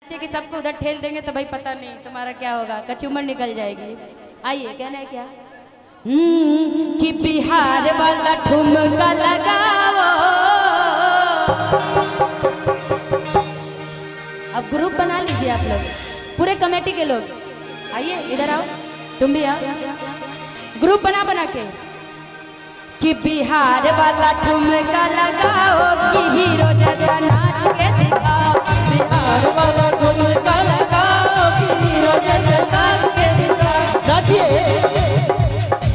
कि सबको उधर ठेल देंगे तो भाई पता नहीं तुम्हारा क्या होगा, कचूमर निकल जाएगी। आइए कहना है क्या कि बिहार वाला ठुमका लगाओ। अब ग्रुप बना लीजिए आप लोग, पूरे कमेटी के लोग आइए इधर आओ, तुम भी आओ, ग्रुप बना के कि बिहार वाला ठुमका लगाओ कि हीरो जैसा नाच के दिखाओ। बिहार वाला ठुमका लगाओ कि हीरो जैसा नाच के दिखाओ। नाचिए।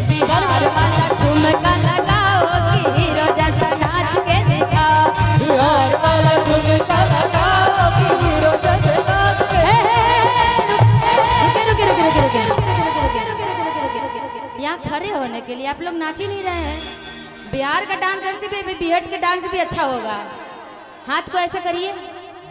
बिहार वाला ठुमका लगाओ कि हीरो जैसा नाच के दिखाओ। बिहार वाला ठुमका लगाओ कि हीरो जैसा नाच के यहाँ खड़े होने के लिए आप लोग नाच ही नहीं रहे हैं। बिहार का डांस ऐसे भी बिहार का डांस भी अच्छा होगा। हाथ को ऐसे करिए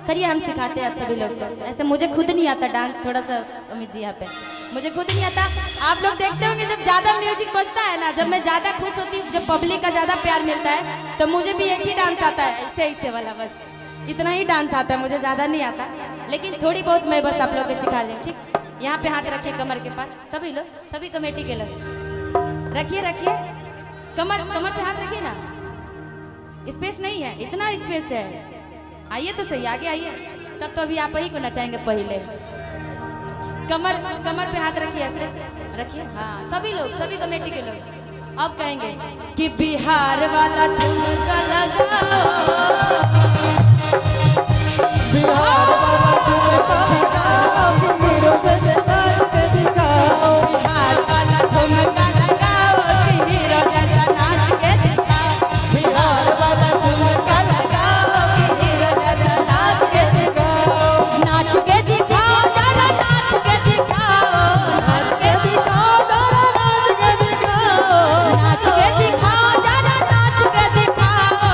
करिए, हम सिखाते हैं आप सभी लोग को। ऐसे मुझे खुद नहीं आता डांस, थोड़ा सा अमित जी यहाँ पे मुझे खुद नहीं आता। आप लोग देखते होंगे जब ज़्यादा म्यूजिक बजता है ना, जब मैं ज़्यादा खुश होती हूँ, जब पब्लिक का ज़्यादा प्यार मिलता है, तो मुझे भी एक ही डांस आता है, ऐसे वाला, बस इतना ही डांस आता है, मुझे ज़्यादा नहीं आता, लेकिन थोड़ी बहुत मैं बस आप लोग को सिखा रही हूँ। ठीक, यहाँ पे हाथ रखिए कमर के पास, सभी लोग, सभी कमेटी के लोग रखिए रखिए, कमर पे हाथ रखिए ना, स्पेस नहीं है, इतना स्पेस है। आइए तो सही, आगे आइए, तब तो अभी आप ही को नचाएंगे पहले। कमर पे हाथ रखिए, ऐसे रखिए, हाँ सभी लोग, सभी कमेटी के लोग। अब कहेंगे कि बिहार वाला ठुमका लगाओ, बिहार वाला ठुमका लगाओ कि हीरो जैसा नाच के दिखाओ। बिहार वाला ठुमका लगाओ कि हीरो जैसा नाच के दिखाओ। बिहार वाला ठुमका लगाओ कि हीरो जैसा नाच के दिखाओ। नाच के दिखाओ जरा, नाच के दिखाओ, नाच के दिखाओ जरा, नाच के दिखाओ, नाच के दिखाओ जरा, नाच के दिखाओ।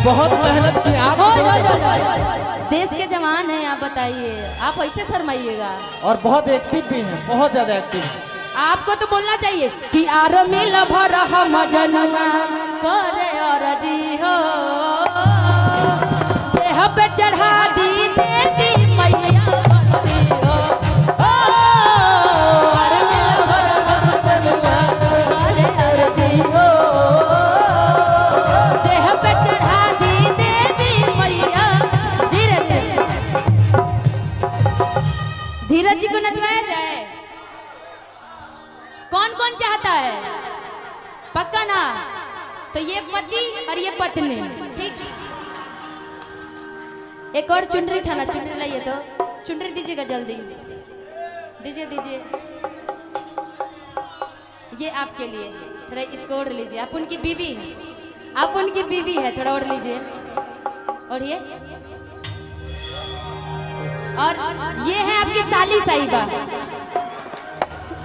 बहुत मेहनत की आप, देश के जवान हैं आप, बताइए आप ऐसे शर्माइएगा। और बहुत एक्टिव भी हैं, बहुत ज्यादा एक्टिव। आपको तो बोलना चाहिए कि आर्मी लभर हम जनवा करे और जी हो, देह पे चढ़ा दी देती मैया बसती हो। आर्मी लभर हम जनवा करे और जी हो, देह पे चढ़ा दी देवी मैया। धीरज जी को नचवाया जाए, कौन कौन चाहता है? पक्का ना? तो ये पति और ये पत्नी, ठीक। एक और चुनरी था ना, चुनरी लाइए, तो चुनरी दीजिएगा जल्दी, दीजिए दीजिए, ये आपके लिए, थोड़ा इसको ओढ़ लीजिए, आप उनकी बीवी हैं, आप उनकी बीवी है, थोड़ा ओढ़ लीजिए, और ये है आपकी साली साहिबा।